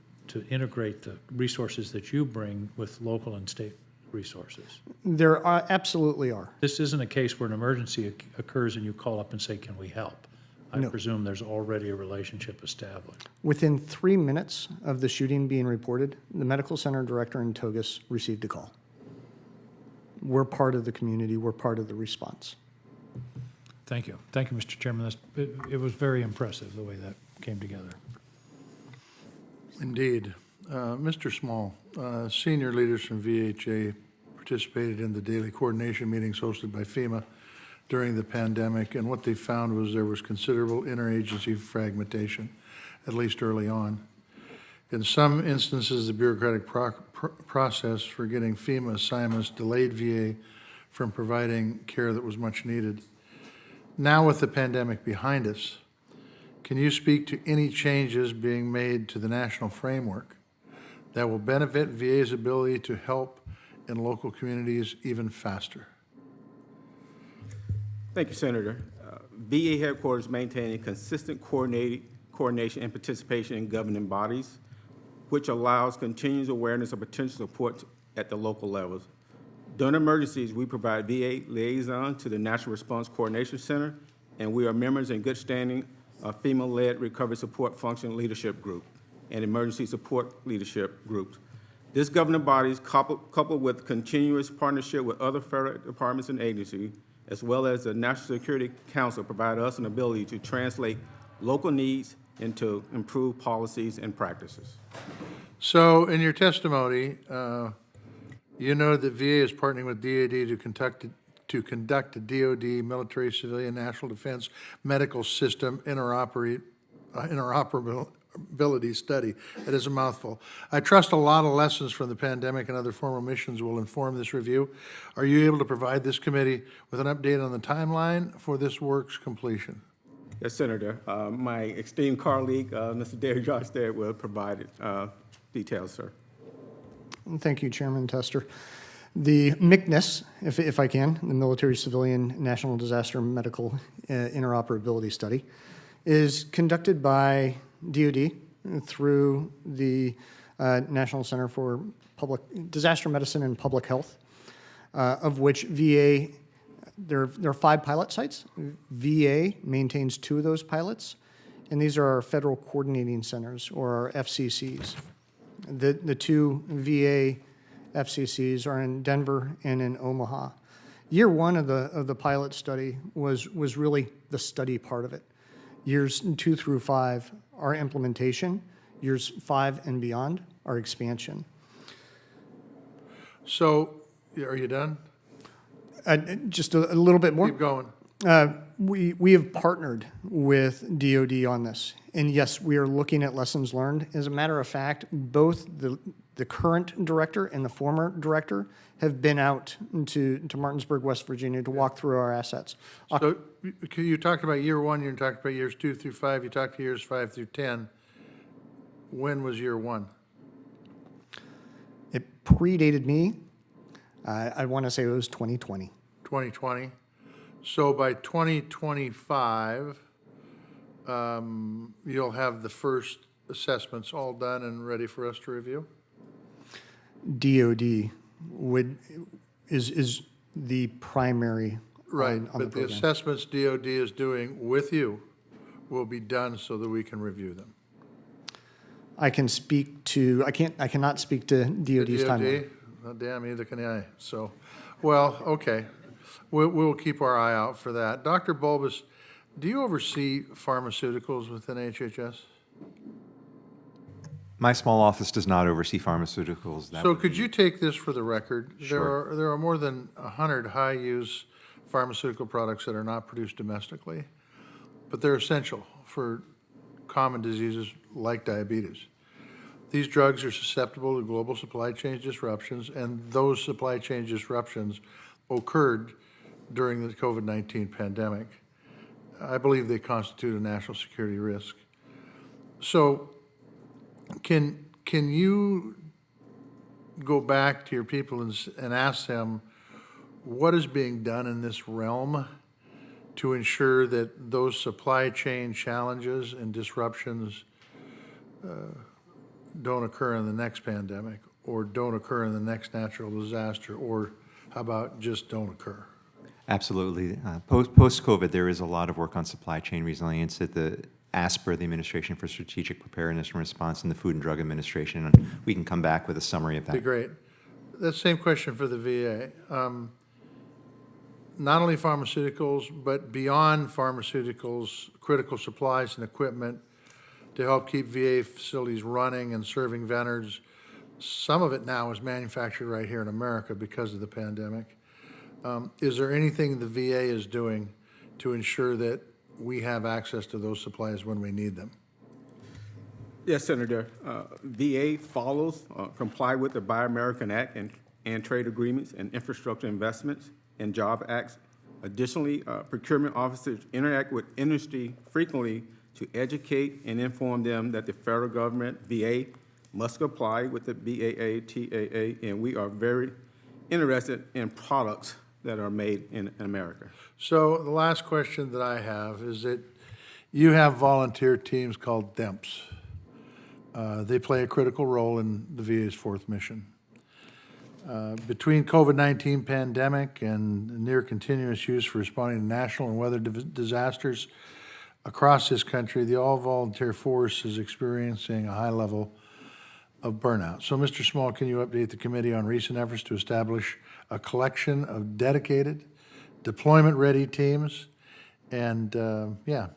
integrate the resources that you bring with local and state resources? There absolutely are. This isn't a case where an emergency occurs and you call up and say, can we help? I No. presume there's already a relationship established. Within 3 minutes of the shooting being reported, the medical center director in Togus received a call. We're part of the community. We're part of the response. Thank you. Thank you, Mr. Chairman. It was very impressive, the way that came together. Indeed. Mr. Small, senior leaders from VHA participated in the daily coordination meetings hosted by FEMA during the pandemic, and what they found was there was considerable interagency fragmentation, at least early on. In some instances, the bureaucratic process for getting FEMA assignments delayed VA from providing care that was much needed. Now with the pandemic behind us, can you speak to any changes being made to the national framework that will benefit VA's ability to help in local communities even faster? Thank you, Senator. VA headquarters maintain a consistent coordination and participation in governing bodies, which allows continuous awareness of potential support at the local levels. During emergencies, we provide VA liaison to the National Response Coordination Center, and we are members in good standing of FEMA-led Recovery Support Function Leadership Group and Emergency Support Leadership Groups. This governing body, coupled with continuous partnership with other federal departments and agencies, as well as the National Security Council, provide us an ability to translate local needs into improved policies and practices. So in your testimony, you know that VA is partnering with DoD to conduct a DoD military, civilian, national defense medical system interoperability study. That is a mouthful. I trust a lot of lessons from the pandemic and other former missions will inform this review. Are you able to provide this committee with an update on the timeline for this work's completion? Yes, Senator. My esteemed colleague, Mr. Jon Tester, will provide details, sir. Thank you, Chairman Tester. The MCNIS, if I can, the Military Civilian National Disaster Medical Interoperability Study, is conducted by DoD through the National Center for Disaster Medicine and Public Health, of which VA, there are 5 pilot sites. VA maintains 2 of those pilots, and these are our Federal Coordinating Centers, or our FCCs. The 2 VA FCCs are in Denver and in Omaha. Year 1 of the pilot study was really the study part of it. Years 2 through 5 are implementation. Years 5 and beyond are expansion. So, are you done? Just a little bit more. Keep going. We have partnered with DoD on this, and yes, we are looking at lessons learned. As a matter of fact, both the current director and the former director have been out to Martinsburg, West Virginia, to walk through our assets. So you talked about year 1, you talked about years 2 through 5, you talked to years 5 through 10. When was year 1? It predated me. I want to say it was 2020. 2020. So by 2025, you'll have the first assessments all done and ready for us to review? DoD is the primary Right, on the but the program. assessments DOD is doing with you will be done so that we can review them. I cannot speak to DoD's timeline. DOD? Oh, damn, neither can I. So, well, okay. We'll keep our eye out for that. Dr. Bulbus, do you oversee pharmaceuticals within HHS? My small office does not oversee pharmaceuticals. That So would could be- you take this for the record? Sure. There are more than 100 high-use pharmaceutical products that are not produced domestically, but they're essential for common diseases like diabetes. These drugs are susceptible to global supply chain disruptions, and those supply chain disruptions occurred during the COVID-19 pandemic. I believe they constitute a national security risk. So can you go back to your people and ask them what is being done in this realm to ensure that those supply chain challenges and disruptions don't occur in the next pandemic, or don't occur in the next natural disaster, or how about just don't occur? Absolutely. Post-COVID, there is a lot of work on supply chain resilience at the ASPR, the Administration for Strategic Preparedness and Response, and the Food and Drug Administration, and we can come back with a summary of Be that. great. That same question for the VA. Not only pharmaceuticals, but beyond pharmaceuticals, critical supplies and equipment to help keep VA facilities running and serving veterans. Some of it now is manufactured right here in America because of the pandemic. Is there anything the VA is doing to ensure that we have access to those supplies when we need them? Yes, Senator. VA follows, comply with the Buy American Act and trade agreements and infrastructure investments and job acts. Additionally, procurement officers interact with industry frequently to educate and inform them that the federal government, VA, must comply with the BAA, TAA, and we are very interested in products that are made in America. So the last question that I have is that you have volunteer teams called DEMPs. They play a critical role in the VA's fourth mission. Between COVID-19 pandemic and near continuous use for responding to national and weather disasters across this country, the all-volunteer force is experiencing a high level of burnout. So, Mr. Small, can you update the committee on recent efforts to establish a collection of dedicated, deployment-ready teams? And, yeah.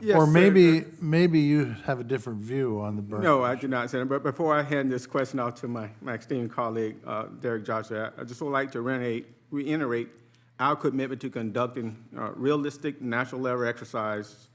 Yes, Or maybe, Senator. maybe you have a different view on the burnout. No, I do not, Senator. But before I hand this question out to my esteemed colleague, Derek Joshua, I just would like to reiterate our commitment to conducting realistic national level exercise,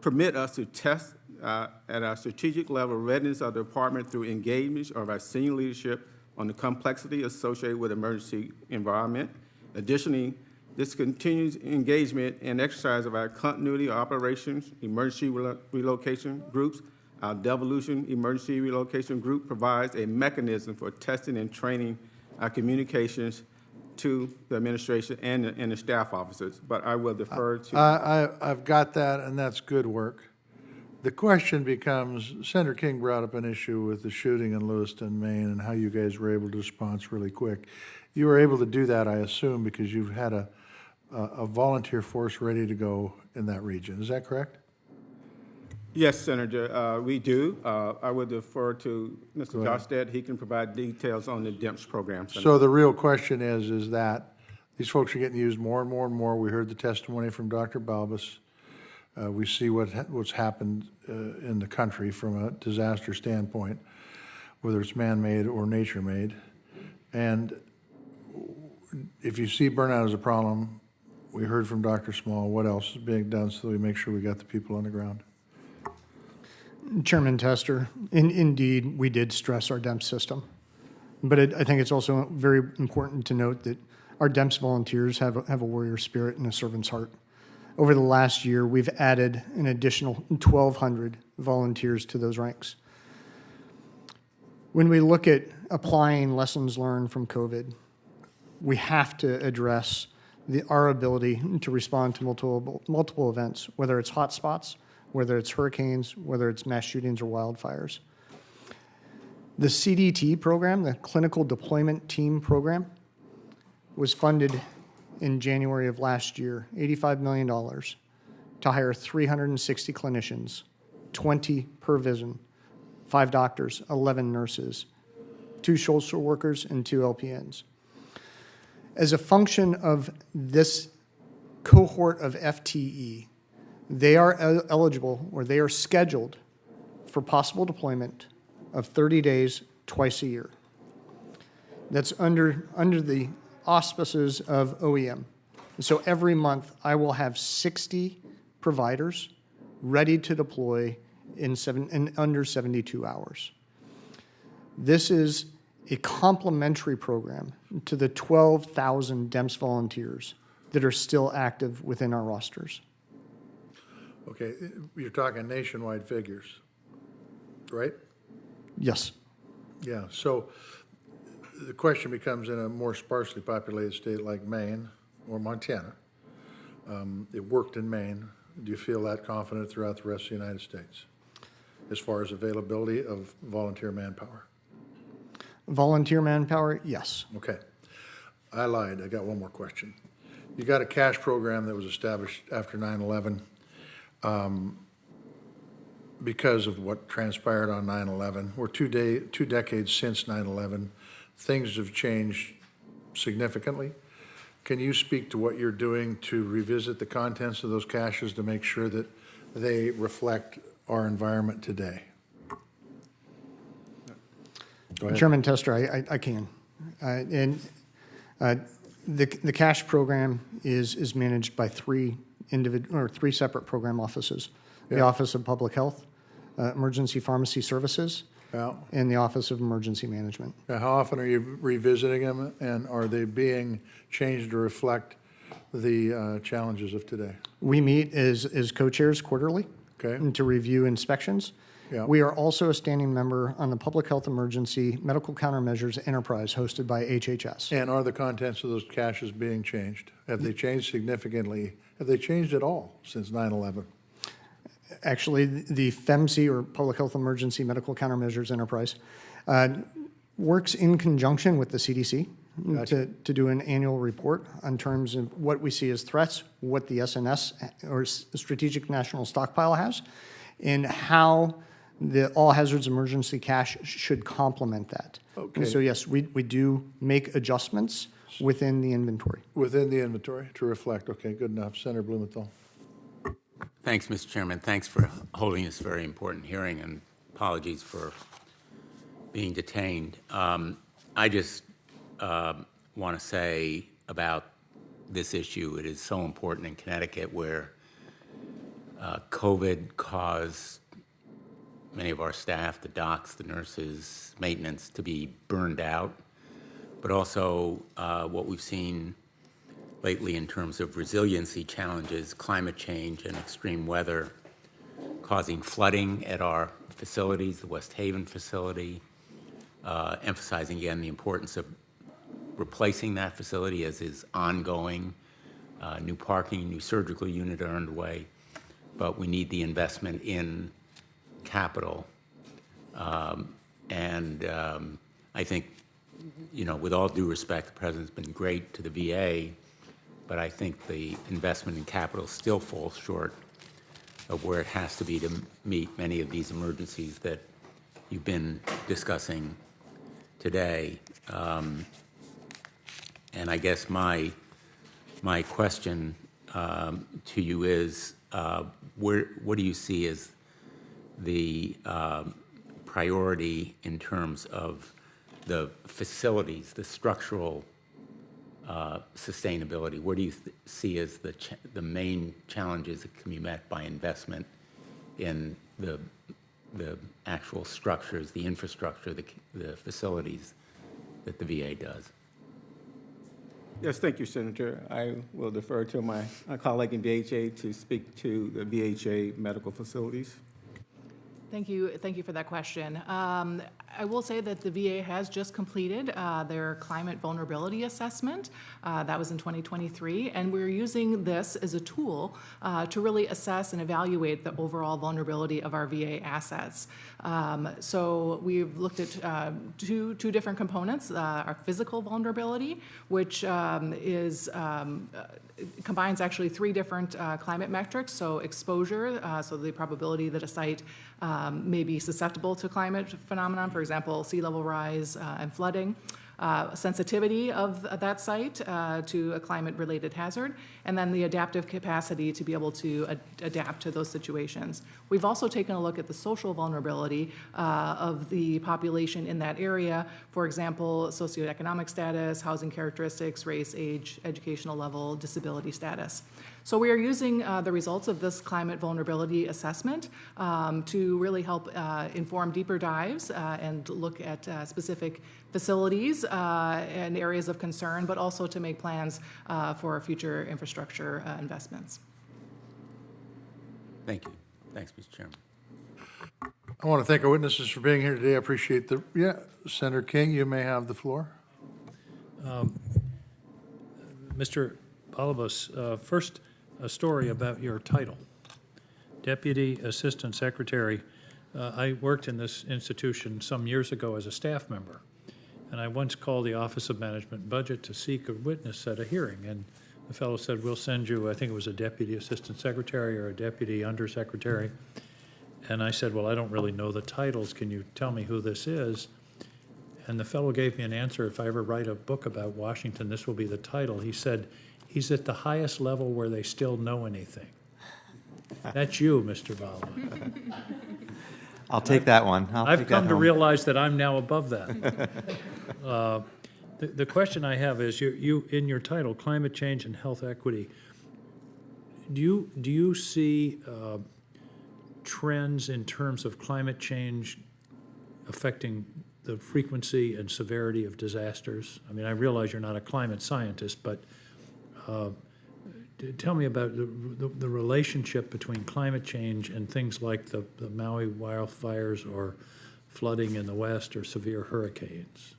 permit us to test at our strategic level readiness of the department through engagement of our senior leadership on the complexity associated with emergency environment. Additionally, This continues engagement and exercise of our continuity operations, emergency relocation groups. Our devolution emergency relocation group provides a mechanism for testing and training our communications to the administration and the staff officers, but I will defer to. I've got that, and that's good work. The question becomes, Senator King brought up an issue with the shooting in Lewiston, Maine, and how you guys were able to respond really quick. You were able to do that, I assume, because you've had a volunteer force ready to go in that region. Is that correct? Yes, Senator, we do. I would defer to Mr. Jostad. He can provide details on the DEMPS program. Senator. So the real question is that these folks are getting used more and more and more. We heard the testimony from Dr. Balbus. We see what's happened in the country from a disaster standpoint, whether it's man-made or nature-made. And if you see burnout as a problem, we heard from Dr. Small, what else is being done so that we make sure we got the people on the ground? Chairman Tester, indeed, we did stress our DEMPS system. But I think it's also very important to note that our DEMPS volunteers have a warrior spirit and a servant's heart. Over the last year, we've added an additional 1,200 volunteers to those ranks. When we look at applying lessons learned from COVID, we have to address our ability to respond to multiple events, whether it's hotspots, whether it's hurricanes, whether it's mass shootings or wildfires. The CDT program, the Clinical Deployment Team Program, was funded in January of last year, $85 million, to hire 360 clinicians, 20 per vision, 5 doctors, 11 nurses, 2 social workers, and 2 LPNs. As a function of this cohort of FTE, they are eligible, or they are scheduled for possible deployment of 30 days twice a year. That's under the auspices of OEM. So every month, I will have 60 providers ready to deploy in under 72 hours. This is a complementary program to the 12,000 DEMPS volunteers that are still active within our rosters. Okay, you're talking nationwide figures, right? Yes. Yeah, so the question becomes, in a more sparsely populated state like Maine or Montana, it worked in Maine. Do you feel that confident throughout the rest of the United States as far as availability of volunteer manpower? Volunteer manpower, yes. Okay. I lied. I got one more question. You got a cash program that was established after 9/11 because of what transpired on 9/11. We're 2 decades since 9/11. Things have changed significantly. Can you speak to what you're doing to revisit the contents of those caches to make sure that they reflect our environment today? Go ahead. Chairman Tester, I can. The cash program is managed by 3 separate program offices. The Yeah. Office of Public Health, Emergency Pharmacy Services, Yeah. and the Office of Emergency Management. Now, how often are you revisiting them, and are they being changed to reflect the challenges of today? We meet as co-chairs quarterly Okay. to review inspections. Yeah. We are also a standing member on the Public Health Emergency Medical Countermeasures Enterprise hosted by HHS. And are the contents of those caches being changed? Have they changed significantly? Have they changed at all since 9/11? Actually, the FEMC, or Public Health Emergency Medical Countermeasures Enterprise, works in conjunction with the CDC Gotcha. to do an annual report on terms of what we see as threats, what the SNS, or Strategic National Stockpile, has, and how the all hazards emergency cache should complement that. Okay. So yes, we do make adjustments within the inventory. Within the inventory to reflect. Okay, good enough. Senator Blumenthal. Thanks, Mr. Chairman. Thanks for holding this very important hearing, and apologies for being detained. I just want to say about this issue, it is so important in Connecticut, where COVID caused many of our staff, the docs, the nurses, maintenance, to be burned out, but also what we've seen lately in terms of resiliency challenges, climate change, and extreme weather causing flooding at our facilities, the West Haven facility, emphasizing again the importance of replacing that facility as is ongoing. New parking, new surgical unit are underway, but we need the investment in capital. I think, you know, with all due respect, the President's been great to the VA, but I think the investment in capital still falls short of where it has to be to meet many of these emergencies that you've been discussing today. And I guess my question to you is, what do you see as the priority in terms of the facilities, the structural sustainability? Where do you see as the main challenges that can be met by investment in the actual structures, the infrastructure, the facilities that the VA does? Yes, thank you, Senator. I will defer to my colleague in VHA to speak to the VHA medical facilities. Thank you for that question. I will say that the VA has just completed their climate vulnerability assessment. That was in 2023, and we're using this as a tool to really assess and evaluate the overall vulnerability of our VA assets. So we've looked at two different components: our physical vulnerability, which combines actually three different climate metrics. So exposure, so the probability that a site may be susceptible to climate phenomenon, for example, sea level rise and flooding. Sensitivity of that site to a climate-related hazard, and then the adaptive capacity to be able to adapt to those situations. We've also taken a look at the social vulnerability of the population in that area, for example, socioeconomic status, housing characteristics, race, age, educational level, disability status. So we are using the results of this climate vulnerability assessment to really help inform deeper dives and look at specific facilities and areas of concern, but also to make plans for future infrastructure investments. Thank you. Thanks, Mr. Chairman. I want to thank our witnesses for being here today. I appreciate Senator King, you may have the floor. Mr. Balabas, first, a story about your title. Deputy Assistant Secretary. I worked in this institution some years ago as a staff member, and I once called the Office of Management and Budget to seek a witness at a hearing, and the fellow said, we'll send you, I think it was a Deputy Assistant Secretary or a Deputy Undersecretary. And I said, well, I don't really know the titles. Can you tell me who this is? And the fellow gave me an answer. If I ever write a book about Washington, this will be the title. He said, he's at the highest level where they still know anything. That's you, Mr. Balabas. I'll take that one. I've come to realize that I'm now above that. The question I have is, you in your title, Climate Change and Health Equity, do you see trends in terms of climate change affecting the frequency and severity of disasters? I mean, I realize you're not a climate scientist, but tell me about the relationship between climate change and things like the Maui wildfires or flooding in the West or severe hurricanes.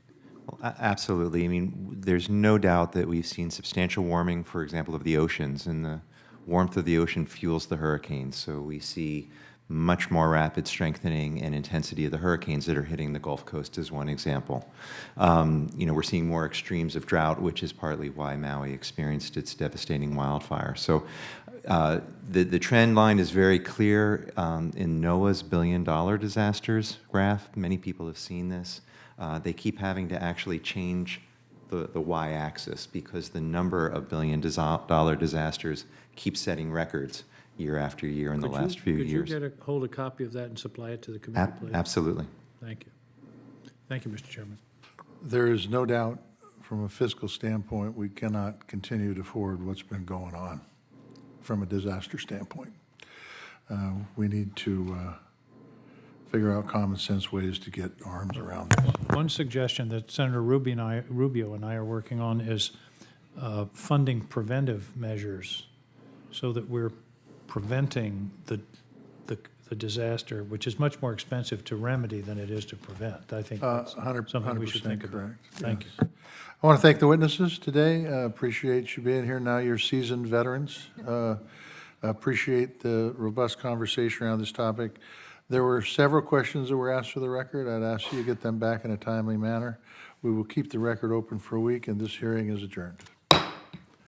Well, absolutely. I mean, there's no doubt that we've seen substantial warming, for example, of the oceans, and the warmth of the ocean fuels the hurricanes. So we see much more rapid strengthening and intensity of the hurricanes that are hitting the Gulf Coast as one example. We're seeing more extremes of drought, which is partly why Maui experienced its devastating wildfire. So the trend line is very clear in NOAA's billion-dollar disasters graph. Many people have seen this. They keep having to actually change the y-axis because the number of billion-dollar disasters keeps setting records year after year in the last few years. Could you hold a copy of that and supply it to the committee, please? Absolutely. Thank you. Thank you, Mr. Chairman. There is no doubt from a fiscal standpoint, we cannot continue to forward what's been going on from a disaster standpoint. We need to figure out common sense ways to get arms around this. One suggestion that Senator Rubio and I are working on is funding preventive measures so that we're preventing the disaster, which is much more expensive to remedy than it is to prevent. I think that's 100% something we should think about. correct. Thank Yes. you. I want to thank the witnesses today. Appreciate you being here. Now you're seasoned veterans. Appreciate the robust conversation around this topic. There were several questions that were asked for the record. I'd ask you to get them back in a timely manner. We will keep the record open for a week, and this hearing is adjourned.